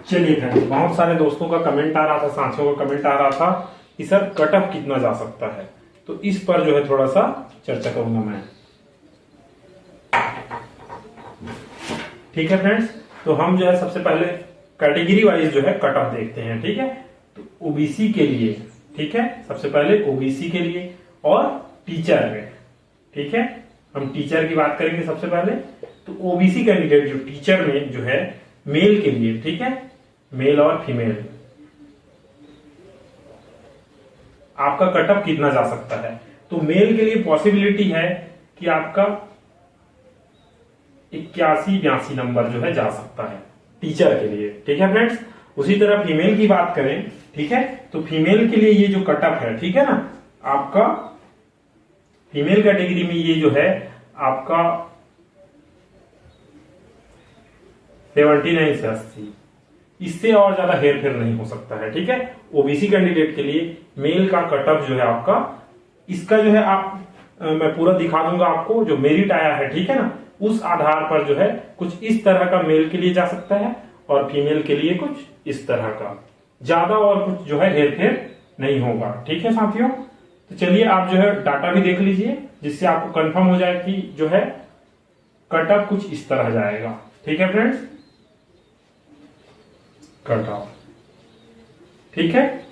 चलिए फ्रेंड्स, बहुत सारे दोस्तों का कमेंट आ रहा था, साथियों का कमेंट आ रहा था कि सर कट ऑफ कितना जा सकता है, तो इस पर जो है थोड़ा सा चर्चा करूंगा मैं। ठीक है फ्रेंड्स, तो हम जो है सबसे पहले कैटेगरी वाइज जो है कट ऑफ देखते हैं। ठीक है, तो ओबीसी के लिए, ठीक है, सबसे पहले ओबीसी के लिए और टीचर में। ठीक है, हम टीचर की बात करेंगे सबसे पहले। तो ओबीसी कैंडिडेट जो टीचर में जो है मेल के लिए, ठीक है, मेल और फीमेल, आपका कट ऑफ कितना जा सकता है। तो मेल के लिए पॉसिबिलिटी है कि आपका 81-82 नंबर जो है जा सकता है टीचर के लिए। ठीक है फ्रेंड्स, उसी तरह फीमेल की बात करें, ठीक है, तो फीमेल के लिए ये जो कट ऑफ है, ठीक है ना, आपका फीमेल कैटेगरी में ये जो है आपका 79 से 80, इससे और ज्यादा हेर फेर नहीं हो सकता है। ठीक है, ओबीसी कैंडिडेट के लिए मेल का कट ऑफ जो है आपका, इसका जो है मैं पूरा दिखा दूंगा आपको, जो मेरिट आया है, ठीक है ना, उस आधार पर जो है कुछ इस तरह का मेल के लिए जा सकता है और फीमेल के लिए कुछ इस तरह का, ज्यादा और कुछ जो है हेर फेर नहीं होगा। ठीक है साथियों, तो चलिए आप जो है डाटा भी देख लीजिए, जिससे आपको कंफर्म हो जाए कि जो है कट ऑफ कुछ इस तरह जाएगा। ठीक है फ्रेंड्स, कट ऑफ, ठीक है।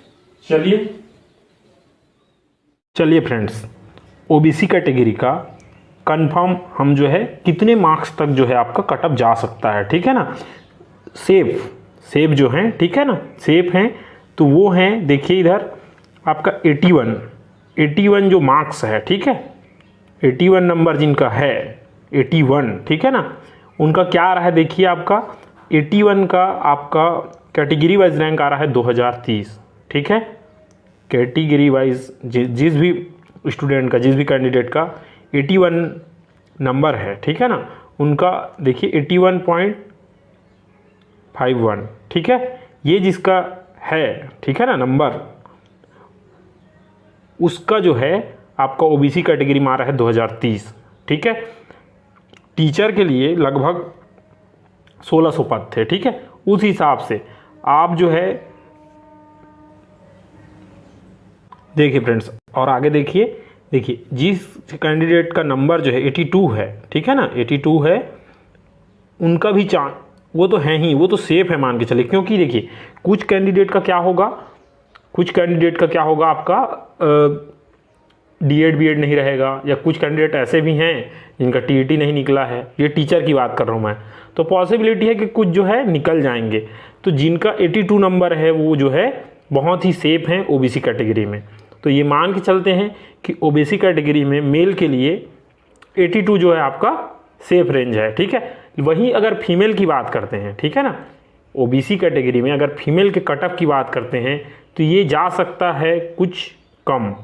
चलिए फ्रेंड्स, ओबीसी कैटेगरी का कंफर्म हम जो है कितने मार्क्स तक जो है आपका कट ऑफ जा सकता है। ठीक है ना, सेफ जो है, ठीक है ना, सेफ हैं, तो वो हैं, देखिए इधर आपका 81 जो मार्क्स है, ठीक है, 81 नंबर जिनका है, 81, ठीक है ना, उनका क्या आ रहा है, देखिए आपका 81 का आपका कैटेगरी वाइज रैंक आ रहा है 2030। ठीक है, कैटेगरी वाइज जिस भी स्टूडेंट का, जिस भी कैंडिडेट का 81 नंबर है, ठीक है ना, उनका देखिए 81.51, ठीक है, ये जिसका है, ठीक है ना, नंबर, उसका जो है आपका ओबीसी कैटेगरी में आ रहा है 2030। ठीक है, टीचर के लिए लगभग 1600 पद थे। ठीक है, उस हिसाब से आप जो है देखिए फ्रेंड्स, और आगे देखिए जिस कैंडिडेट का नंबर जो है 82 है, ठीक है ना, 82 है, उनका भी चांस, वो तो है ही, वो तो सेफ है मान के चले, क्योंकि देखिए कुछ कैंडिडेट का क्या होगा आपका डीएड बीएड नहीं रहेगा, या कुछ कैंडिडेट ऐसे भी हैं जिनका टीईटी नहीं निकला है, ये टीचर की बात कर रहा हूँ मैं, तो पॉसिबिलिटी है कि कुछ जो है निकल जाएंगे। तो जिनका 82 नंबर है वो जो है बहुत ही सेफ हैं ओबीसी कैटेगरी में। तो ये मान के चलते हैं कि ओबीसी कैटेगरी में मेल के लिए 82 जो है आपका सेफ रेंज है। ठीक है, वहीं अगर फीमेल की बात करते हैं, ठीक है ना, ओबीसी कैटेगरी में अगर फीमेल के कट ऑफ की बात करते हैं तो ये जा सकता है कुछ कम।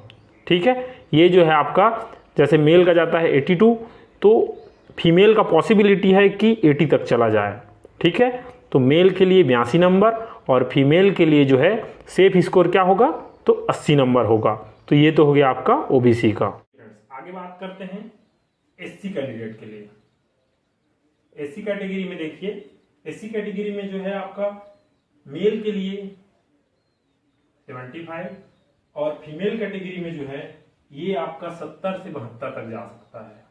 ठीक है, ये जो है आपका, जैसे मेल का जाता है 82, तो फीमेल का पॉसिबिलिटी है कि 80 तक चला जाए। ठीक है, तो मेल के लिए 82 नंबर और फीमेल के लिए जो है सेफ स्कोर क्या होगा, तो 80 नंबर होगा। तो ये तो हो गया आपका ओबीसी का। आगे बात करते हैं एससी कैंडिडेट के लिए। एससी कैटेगरी में देखिए, एससी कैटेगरी में जो है आपका मेल के लिए 75 और फीमेल कैटेगरी में जो है ये आपका 70 से 72 तक जा सकता है।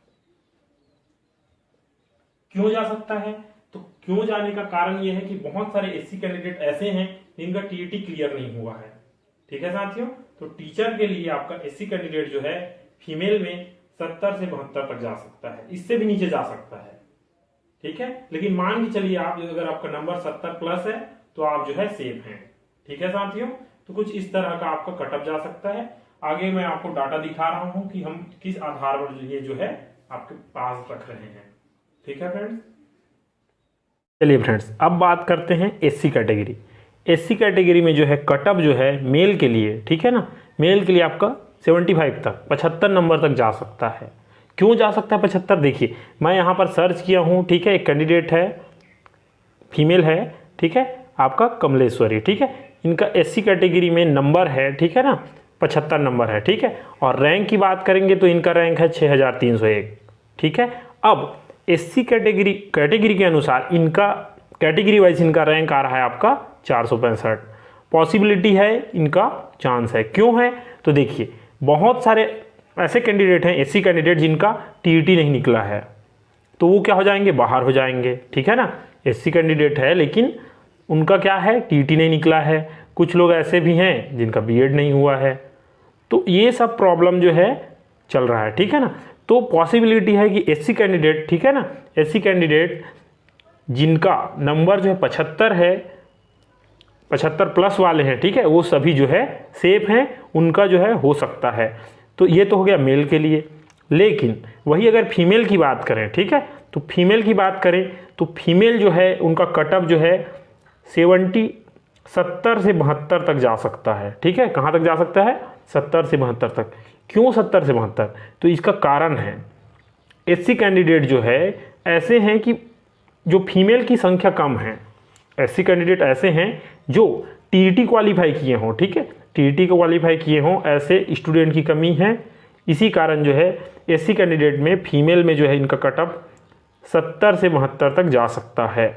क्यों जा सकता है, तो क्यों जाने का कारण यह है कि बहुत सारे एससी कैंडिडेट ऐसे हैं जिनका टीईटी क्लियर नहीं हुआ है। ठीक है साथियों, तो टीचर के लिए आपका एससी कैंडिडेट जो है फीमेल में 70 से 72 तक जा सकता है, इससे भी नीचे जा सकता है। ठीक है, लेकिन मान के चलिए आप, अगर आपका नंबर 70 प्लस है तो आप जो है सेफ हैं। ठीक है साथियों, तो कुछ इस तरह का आपका कट ऑफ जा सकता है। आगे मैं आपको डाटा दिखा रहा हूं कि हम किस आधार पर ये जो है आपके पास रख रहे हैं। ठीक है फ्रेंड्स, चलिए फ्रेंड्स, अब बात करते हैं एससी कैटेगरी। एससी कैटेगरी में जो है कट ऑफ जो है मेल के लिए, ठीक है ना, मेल के लिए आपका 75 तक, 75 नंबर तक जा सकता है। क्यों जा सकता है 75? देखिए मैं यहाँ पर सर्च किया हूँ, ठीक है, एक कैंडिडेट है, फीमेल है, ठीक है, आपका कमलेश्वरी, ठीक है, इनका एससी कैटेगरी में नंबर है, ठीक है ना, 75 नंबर है। ठीक है, और रैंक की बात करेंगे तो इनका रैंक है 6301। ठीक है, अब एससी कैटेगरी के अनुसार इनका कैटेगरी वाइज इनका रैंक आ रहा है आपका 465। पॉसिबिलिटी है इनका, चांस है। क्यों है? तो देखिए बहुत सारे ऐसे कैंडिडेट हैं, एससी कैंडिडेट जिनका टीईटी नहीं निकला है, तो वो क्या हो जाएंगे, बाहर हो जाएंगे। ठीक है ना, एससी कैंडिडेट है लेकिन उनका क्या है, टीईटी नहीं निकला है। कुछ लोग ऐसे भी हैं जिनका बीएड नहीं हुआ है। तो ये सब प्रॉब्लम जो है चल रहा है। ठीक है ना, तो पॉसिबिलिटी है कि एससी कैंडिडेट, ठीक है ना, एससी कैंडिडेट जिनका नंबर जो है 75 है, 75 प्लस वाले हैं, ठीक है, वो सभी जो है सेफ हैं, उनका जो है हो सकता है। तो ये तो हो गया मेल के लिए। लेकिन वही अगर फीमेल की बात करें, ठीक है, तो फीमेल की बात करें तो फीमेल जो है उनका कटअप जो है 70 से 72 तक जा सकता है। ठीक है, कहाँ तक जा सकता है, 70 से 72 तक। क्यों 70 से 72? तो इसका कारण है एससी कैंडिडेट जो है ऐसे हैं कि जो फीमेल की संख्या कम है। एससी कैंडिडेट ऐसे हैं जो टीईटी क्वालिफाई किए हों, ठीक है, टीईटी को क्वालिफाई किए हों, ऐसे स्टूडेंट की कमी है। इसी कारण जो है एससी कैंडिडेट में फीमेल में जो है इनका कटअप 70 से 72 तक जा सकता है।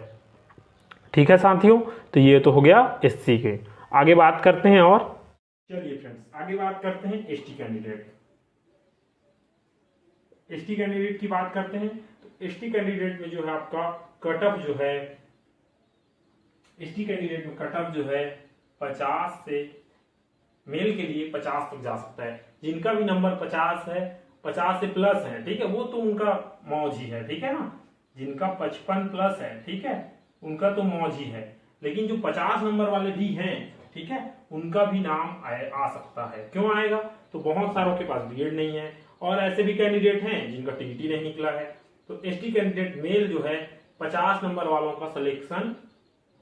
ठीक है साथियों, तो ये तो हो गया एससी के। आगे बात करते हैं और चलिए फ्रेंड्स आगे बात करते हैं एसटी कैंडिडेट। एसटी कैंडिडेट की बात करते हैं तो एसटी कैंडिडेट में जो है आपका कटअप जो है, एसटी कैंडिडेट में कटअप जो है 50 से, मेल के लिए 50 तक जा सकता है। जिनका भी नंबर 50 है, 50 से प्लस है, ठीक है, वो तो उनका मौज ही है। ठीक है ना, जिनका 55 प्लस है, ठीक है, उनका तो मौज ही है। लेकिन जो 50 नंबर वाले भी हैं, ठीक है, उनका भी नाम आ सकता है। क्यों आएगा? तो बहुत सारों के पास बीएड नहीं है और ऐसे भी कैंडिडेट हैं जिनका टीईटी नहीं निकला है। तो एसटी कैंडिडेट मेल जो है 50 नंबर वालों का सिलेक्शन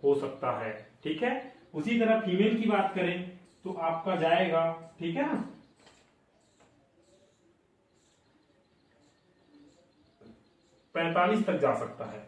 हो सकता है। ठीक है, उसी तरह फीमेल की बात करें तो आपका जाएगा, ठीक है ना, 45 तक जा सकता है।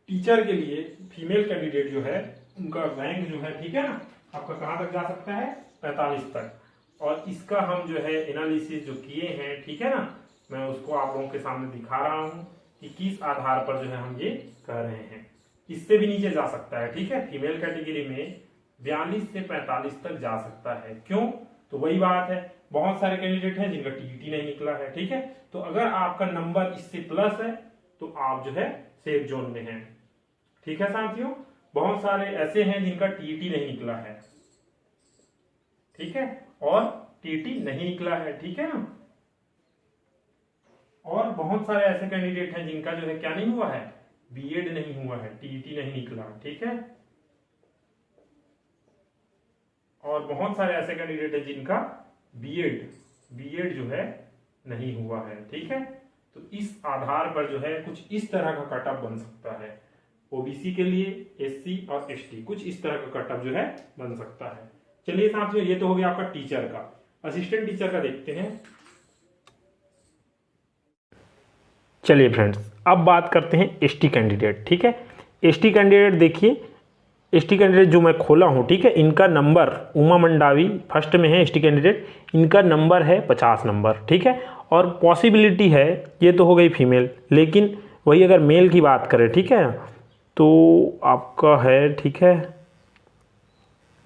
टीचर के लिए फीमेल कैंडिडेट जो है उनका रैंक जो है, ठीक है ना, आपका कहां तक जा सकता है, 45 तक। और इसका हम जो है एनालिसिस जो किए हैं, ठीक है ना, मैं उसको आप लोगों के सामने दिखा रहा हूं कि किस आधार पर जो है हम ये कह रहे हैं। इससे भी नीचे जा सकता है। ठीक है, फीमेल कैटेगरी में 42 से 45 तक जा सकता है। क्यों? तो वही बात है, बहुत सारे कैंडिडेट हैं जिनका टीईटी नहीं निकला है। ठीक है, तो अगर आपका नंबर इससे प्लस है तो आप जो है सेफ जोन में हैं। ठीक है साथियों, बहुत सारे ऐसे हैं जिनका टीईटी नहीं निकला है, ठीक है, और टीईटी नहीं निकला है। ठीक है ना, और बहुत सारे ऐसे कैंडिडेट हैं जिनका जो है क्या नहीं हुआ है, बीएड नहीं हुआ है, टीईटी नहीं निकला। ठीक है, और बहुत सारे ऐसे कैंडिडेट हैं जिनका बीएड जो है नहीं हुआ है। ठीक है, तो इस आधार पर जो है कुछ इस तरह का कटअप बन सकता है। ओबीसी के लिए, एससी और एसटी कुछ इस तरह का कटअप जो है बन सकता है। चलिए साथियों, ये तो हो गया आपका टीचर का। असिस्टेंट टीचर का देखते हैं। चलिए फ्रेंड्स, अब बात करते हैं एसटी कैंडिडेट। ठीक है, एसटी कैंडिडेट देखिए, एसटी कैंडिडेट जो मैं खोला हूं, ठीक है, इनका नंबर उमा मंडावी फर्स्ट में है। एसटी कैंडिडेट इनका नंबर है 50 नंबर। ठीक है, और पॉसिबिलिटी है, ये तो हो गई फीमेल, लेकिन वही अगर मेल की बात करें, ठीक है, तो आपका है, ठीक है,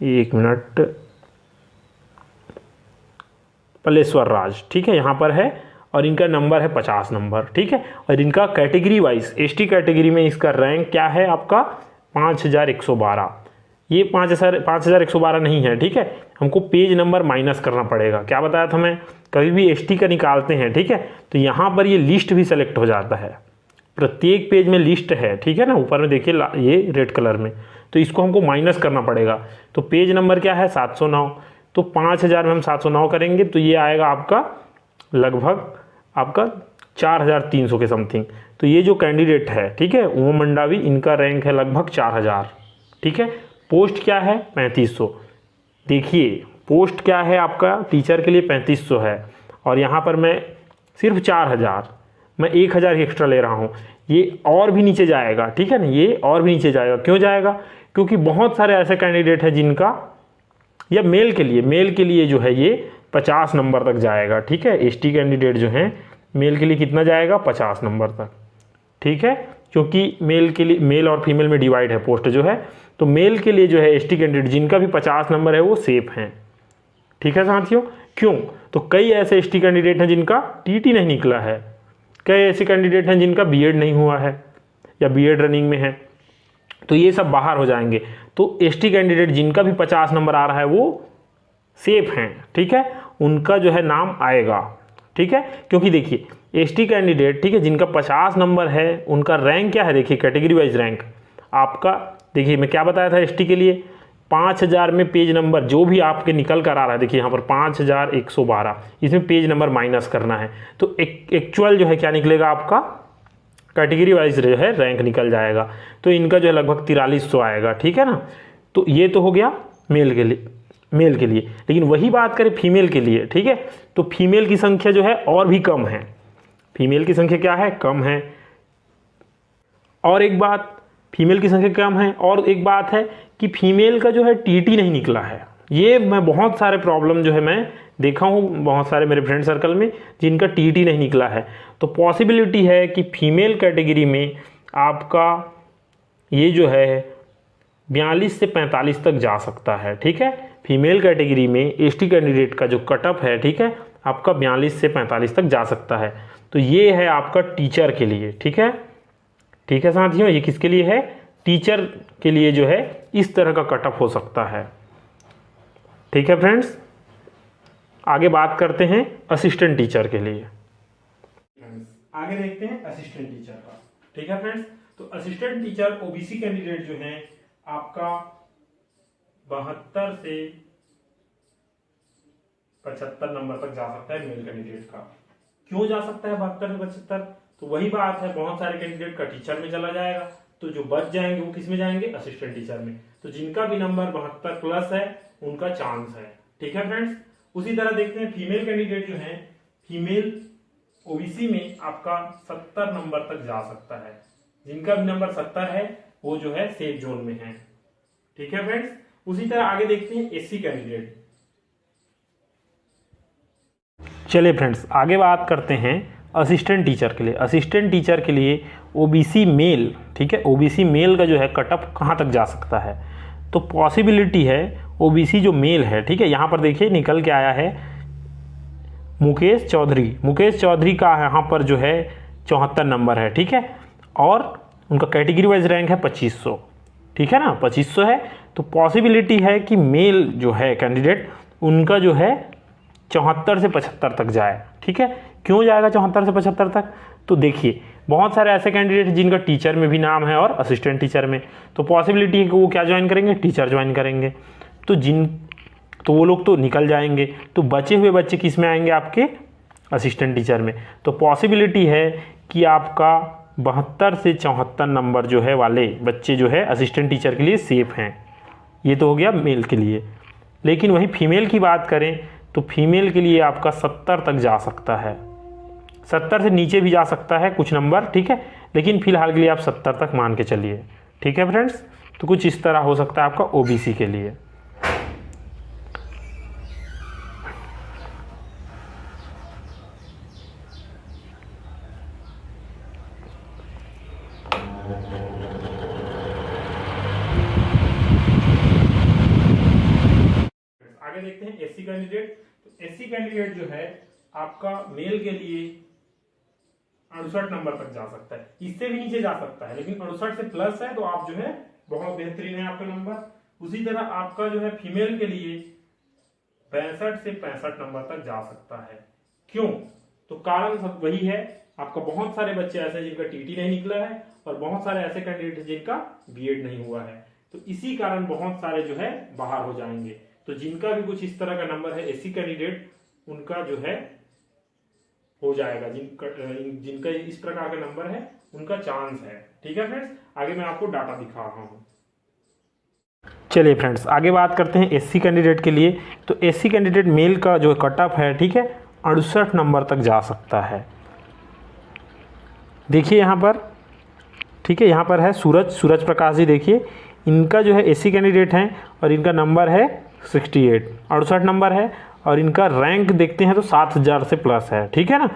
एक मिनट, पलेश्वर राज, ठीक है, यहाँ पर है और इनका नंबर है 50 नंबर। ठीक है, और इनका कैटेगरी वाइज एसटी कैटेगरी में इसका रैंक क्या है आपका 5112। ये 5112 नहीं है। ठीक है, हमको पेज नंबर माइनस करना पड़ेगा। क्या बताया था मैं, कभी भी एसटी का निकालते हैं, ठीक है, तो यहाँ पर ये लिस्ट भी सेलेक्ट हो जाता है। प्रत्येक पेज में लिस्ट है, ठीक है ना, ऊपर में देखिए ये रेड कलर में, तो इसको हमको माइनस करना पड़ेगा। तो पेज नंबर क्या है 709, तो 5000 में हम 709 करेंगे तो ये आएगा आपका लगभग आपका 4300 के समथिंग। तो ये जो कैंडिडेट है, ठीक है, उमा मंडावी, इनका रैंक है लगभग 4000। ठीक है, पोस्ट क्या है 3500। देखिए पोस्ट क्या है आपका टीचर के लिए 3500 है, और यहाँ पर मैं सिर्फ 4000, मैं 1000 एक्स्ट्रा ले रहा हूँ। ये और भी नीचे जाएगा, ठीक है ना, ये और भी नीचे जाएगा। क्यों जाएगा? क्योंकि बहुत सारे ऐसे कैंडिडेट हैं जिनका, या मेल के लिए जो है ये 50 नंबर तक जाएगा। ठीक है, एसटी कैंडिडेट जो हैं मेल के लिए कितना जाएगा 50 नंबर तक। ठीक है, क्योंकि मेल और फीमेल में डिवाइड है पोस्ट जो है, तो मेल के लिए जो है एसटी कैंडिडेट जिनका भी 50 नंबर है वो सेफ हैं। ठीक है साथियों, क्यों? तो कई ऐसे एसटी कैंडिडेट हैं जिनका टीटी नहीं निकला है, कई ऐसे कैंडिडेट हैं जिनका बीएड नहीं हुआ है या बीएड रनिंग में है, तो ये सब बाहर हो जाएंगे। तो एसटी कैंडिडेट जिनका भी 50 नंबर आ रहा है वो सेफ हैं। ठीक है, उनका जो है नाम आएगा। ठीक है, क्योंकि देखिए एसटी कैंडिडेट, ठीक है, जिनका 50 नंबर है उनका रैंक क्या है, देखिए कैटेगरी वाइज रैंक आपका, देखिए मैं क्या बताया था एसटी के लिए 5000 में पेज नंबर जो भी आपके निकल कर आ रहा है, देखिए यहाँ पर 5112, इसमें पेज नंबर माइनस करना है, तो एक्चुअल जो है क्या निकलेगा आपका कैटेगरी वाइज जो है रैंक निकल जाएगा। तो इनका जो है लगभग 4300 आएगा। ठीक है ना, तो ये तो हो गया मेल के लिए। लेकिन वही बात करें फीमेल के लिए, ठीक है, तो फीमेल की संख्या जो है और भी कम है। फीमेल की संख्या क्या है, कम है। और एक बात, फीमेल की संख्या कम है, और एक बात है कि फीमेल का जो है टीटी नहीं निकला है। ये मैं बहुत सारे प्रॉब्लम जो है मैं देखा हूँ बहुत सारे मेरे फ्रेंड सर्कल में जिनका टीटी नहीं निकला है। तो पॉसिबिलिटी है कि फीमेल कैटेगरी में आपका ये जो है 42 से 45 तक जा सकता है। ठीक है, फीमेल कैटेगरी में एसटी कैंडिडेट का जो कटअप है, ठीक है, आपका 42 से 45 तक जा सकता है। तो ये है आपका टीचर के लिए। ठीक है, ठीक है साथियों, ये किसके लिए है, टीचर के लिए जो है इस तरह का कटअप हो सकता है। ठीक है फ्रेंड्स, आगे बात करते हैं असिस्टेंट टीचर के लिए। आगे देखते हैं असिस्टेंट टीचर का। ठीक है फ्रेंड्स, तो असिस्टेंट टीचर ओबीसी कैंडिडेट जो है आपका 72 से 75 नंबर तक जा सकता है मेल कैंडिडेट का। क्यों जा सकता है 72 से 75? तो वही बात है, बहुत सारे कैंडिडेट का टीचर में चला जाएगा, तो जो बच जाएंगे वो किस में जाएंगे, असिस्टेंट टीचर में। तो जिनका भी नंबर 72 प्लस है उनका चांस है। ठीक है फ्रेंड्स, उसी तरह देखते हैं फीमेल कैंडिडेट जो है, फीमेल ओबीसी में आपका 70 नंबर तक जा सकता है। जिनका भी नंबर 70 है वो जो है सेफ जोन में है। ठीक है फ्रेंड्स, उसी तरह आगे देखते हैं एससी कैंडिडेट। चलिए फ्रेंड्स, आगे बात करते हैं असिस्टेंट टीचर के लिए। असिस्टेंट टीचर के लिए ओबीसी मेल, ठीक है, ओबीसी मेल का जो है कटअप कहाँ तक जा सकता है? तो पॉसिबिलिटी है ओबीसी जो मेल है, ठीक है, यहाँ पर देखिए निकल के आया है मुकेश चौधरी का यहाँ पर जो है 74 नंबर है। ठीक है, और उनका कैटेगरी वाइज रैंक है 2500। ठीक है ना, 2500 है, तो पॉसिबिलिटी है कि मेल जो है कैंडिडेट उनका जो है 74 से 75 तक जाए। ठीक है, क्यों जाएगा 74 से 75 तक? तो देखिए बहुत सारे ऐसे कैंडिडेट जिनका टीचर में भी नाम है और असिस्टेंट टीचर में, तो पॉसिबिलिटी है कि वो क्या ज्वाइन करेंगे, टीचर ज्वाइन करेंगे। तो वो लोग तो निकल जाएंगे, तो बचे हुए बच्चे किस में आएंगे, आपके असिस्टेंट टीचर में। तो पॉसिबिलिटी है कि आपका 72 से 74 नंबर जो है वाले बच्चे जो है असिस्टेंट टीचर के लिए सेफ हैं। ये तो हो गया मेल के लिए। लेकिन वही फीमेल की बात करें तो फीमेल के लिए आपका 70 तक जा सकता है, 70 से नीचे भी जा सकता है कुछ नंबर। ठीक है, लेकिन फिलहाल के लिए आप 70 तक मान के चलिए। ठीक है फ्रेंड्स, तो कुछ इस तरह हो सकता है आपका ओबीसी के लिए। आगे देखते हैं एससी कैंडिडेट। तो एससी कैंडिडेट जो है आपका मेल के लिए 68 नंबर तक जा सकता है, इससे भी नीचे जा सकता है, लेकिन 68 से प्लस है तो आप जो है बहुत बेहतरीन है आपका नंबर। उसी तरह आपका जो है फीमेल के लिए 62 से 65 नंबर तक जा सकता है। क्यों? तो कारण सब वही है, आपका बहुत सारे बच्चे ऐसे जिनका टीटी नहीं निकला है और बहुत सारे ऐसे कैंडिडेट जिनका बीएड नहीं हुआ है, तो इसी कारण बहुत सारे जो है बाहर हो जाएंगे। तो जिनका भी कुछ इस तरह का नंबर है एससी कैंडिडेट, उनका जो है हो जाएगा, जिनका इस प्रकार का नंबर है उनका चांस है। ठीक है फ्रेंड्स, आगे मैं आपको डाटा दिखा रहा हूं। चलिए फ्रेंड्स, आगे बात करते हैं एससी कैंडिडेट के लिए। तो एससी कैंडिडेट मेल का जो कट ऑफ है, ठीक है, 68 नंबर तक जा सकता है। देखिए यहाँ पर, ठीक है, यहाँ पर है सूरज प्रकाश जी। देखिए इनका जो है एससी कैंडिडेट हैं और इनका नंबर है 68 नंबर है, और इनका रैंक देखते हैं तो 7000 से प्लस है। ठीक है ना,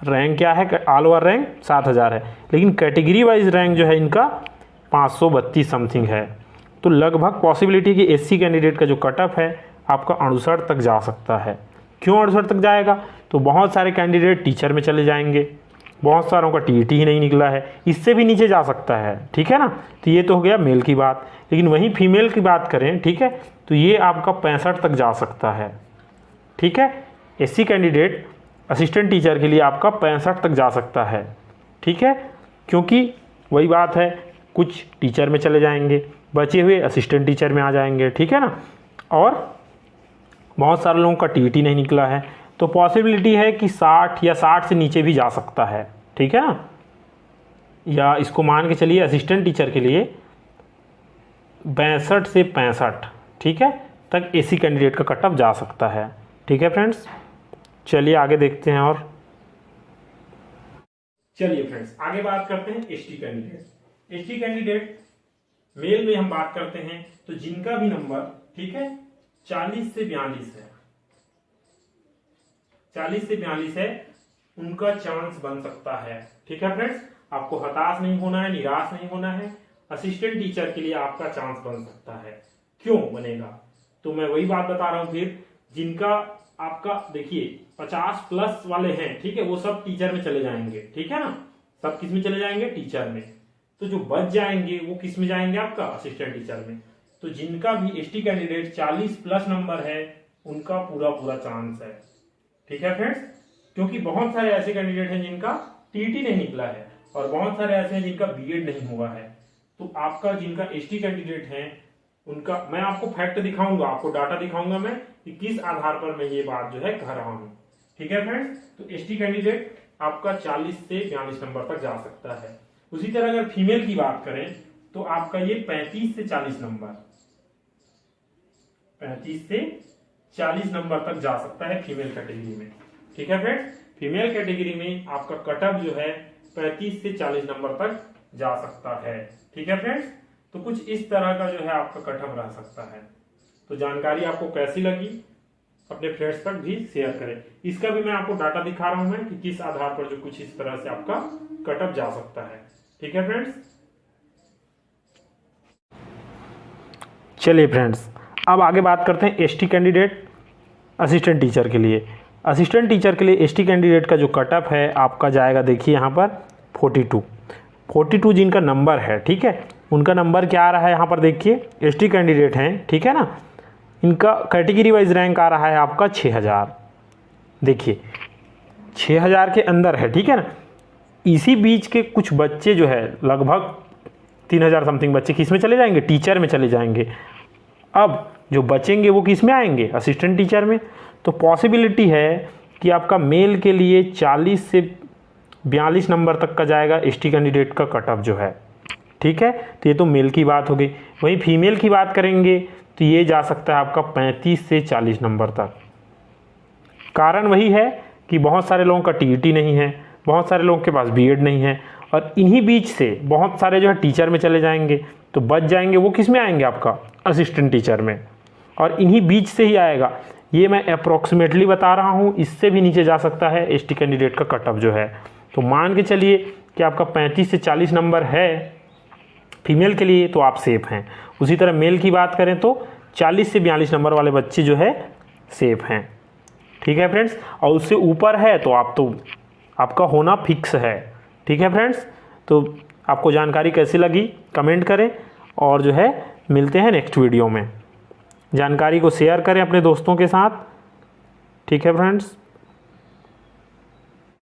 रैंक क्या है, ऑल ओवर रैंक 7000 है, लेकिन कैटेगरी वाइज रैंक जो है इनका 532 समथिंग है। तो लगभग पॉसिबिलिटी कि एससी कैंडिडेट का जो कट ऑफ है आपका 68 तक जा सकता है। क्यों 68 तक जाएगा, तो बहुत सारे कैंडिडेट टीचर में चले जाएंगे, बहुत सारों का टीईटी ही नहीं निकला है, इससे भी नीचे जा सकता है, ठीक है ना। तो ये तो हो गया मेल की बात, लेकिन वहीं फीमेल की बात करें, ठीक है, तो ये आपका 65 तक जा सकता है, ठीक है। एससी कैंडिडेट असिस्टेंट टीचर के लिए आपका 65 तक जा सकता है, ठीक है, क्योंकि वही बात है, कुछ टीचर में चले जाएंगे, बचे हुए असिस्टेंट टीचर में आ जाएंगे, ठीक है ना। और बहुत सारे लोगों का टीईटी नहीं निकला है, तो पॉसिबिलिटी है कि 60 या 60 से नीचे भी जा सकता है, ठीक है ना। या इसको मान के चलिए असिस्टेंट टीचर के लिए 62 से 65, ठीक है, तक एससी कैंडिडेट का कट ऑफ जा सकता है, ठीक है फ्रेंड्स। चलिए आगे देखते हैं। और चलिए फ्रेंड्स आगे बात करते हैं ST candidate. ST candidate male में हम बात करते हैं तो जिनका भी नंबर, ठीक है, 40 से 42 है, 40 से 42 है, उनका चांस बन सकता है, ठीक है फ्रेंड्स। आपको हताश नहीं होना है, निराश नहीं होना है, असिस्टेंट टीचर के लिए आपका चांस बन सकता है। क्यों बनेगा, तो मैं वही बात बता रहा हूं, फिर जिनका आपका देखिए 50 प्लस वाले हैं, ठीक है, वो सब टीचर में चले जाएंगे, ठीक है ना, सब किस में चले जाएंगे, टीचर में। तो जो बच जाएंगे वो किस में जाएंगे, आपका असिस्टेंट टीचर में। तो जिनका भी एसटी कैंडिडेट 40 प्लस नंबर है उनका पूरा पूरा चांस है, ठीक है फ्रेंड्स। क्योंकि बहुत सारे ऐसे कैंडिडेट हैं जिनका टीईटी नहीं निकला है और बहुत सारे ऐसे हैं जिनका बीएड नहीं हुआ है। तो आपका जिनका एसटी कैंडिडेट है उनका मैं आपको फैक्ट दिखाऊंगा, आपको डाटा दिखाऊंगा मैं कि किस आधार पर मैं ये बात जो है कह रहा हूं, ठीक है फ्रेंड्स। तो एसटी कैंडिडेट आपका 40 से 42 नंबर तक जा सकता है। उसी तरह अगर फीमेल की बात करें तो आपका ये 35 से 40 नंबर, 35 से 40 नंबर तक जा सकता है फीमेल कैटेगरी में, ठीक है फ्रेंड्स। फीमेल कैटेगरी में आपका कटअप जो है 35 से 40 नंबर तक जा सकता है, ठीक है फ्रेंड्स। तो कुछ इस तरह का जो है आपका कटअप रह सकता है। तो जानकारी आपको कैसी लगी अपने फ्रेंड्स तक भी शेयर करें। इसका भी मैं आपको डाटा दिखा रहा हूं मैं कि किस आधार पर जो कुछ इस तरह से आपका कटअप जा सकता है, ठीक है फ्रेंड्स। चलिए फ्रेंड्स अब आगे बात करते हैं एसटी कैंडिडेट असिस्टेंट टीचर के लिए। असिस्टेंट टीचर के लिए एसटी कैंडिडेट का जो कटअप है आपका जाएगा, देखिए यहाँ पर 42 जिनका नंबर है, ठीक है, उनका नंबर क्या आ रहा है यहाँ पर देखिए, एसटी कैंडिडेट हैं, ठीक है ना, इनका कैटेगरी वाइज रैंक आ रहा है आपका 6000, देखिए 6000 के अंदर है, ठीक है ना। इसी बीच के कुछ बच्चे जो है लगभग 3000 समथिंग बच्चे किस में चले जाएंगे, टीचर में चले जाएंगे। अब जो बचेंगे वो किस में आएंगे, असिस्टेंट टीचर में। तो पॉसिबिलिटी है कि आपका मेल के लिए 40 से 42 नंबर तक का जाएगा एसटी कैंडिडेट का कटअप जो है, ठीक है। तो ये तो मेल की बात हो गई। वहीं फीमेल की बात करेंगे तो ये जा सकता है आपका 35 से 40 नंबर तक। कारण वही है कि बहुत सारे लोगों का टीईटी नहीं है, बहुत सारे लोगों के पास बीएड नहीं है, और इन्हीं बीच से बहुत सारे जो है टीचर में चले जाएंगे, तो बच जाएंगे वो किस में आएंगे, आपका असिस्टेंट टीचर में। और इन्हीं बीच से ही आएगा, ये मैं अप्रॉक्सीमेटली बता रहा हूँ, इससे भी नीचे जा सकता है एसटी कैंडिडेट का कटअप जो है। तो मान के चलिए कि आपका 35 से 40 नंबर है फीमेल के लिए, तो आप सेफ हैं। उसी तरह मेल की बात करें तो 40 से 42 नंबर वाले बच्चे जो है सेफ हैं, ठीक है फ्रेंड्स। और उससे ऊपर है तो आपका होना फिक्स है, ठीक है फ्रेंड्स। तो आपको जानकारी कैसी लगी कमेंट करें, और जो है मिलते हैं नेक्स्ट वीडियो में। जानकारी को शेयर करें अपने दोस्तों के साथ, ठीक है फ्रेंड्स।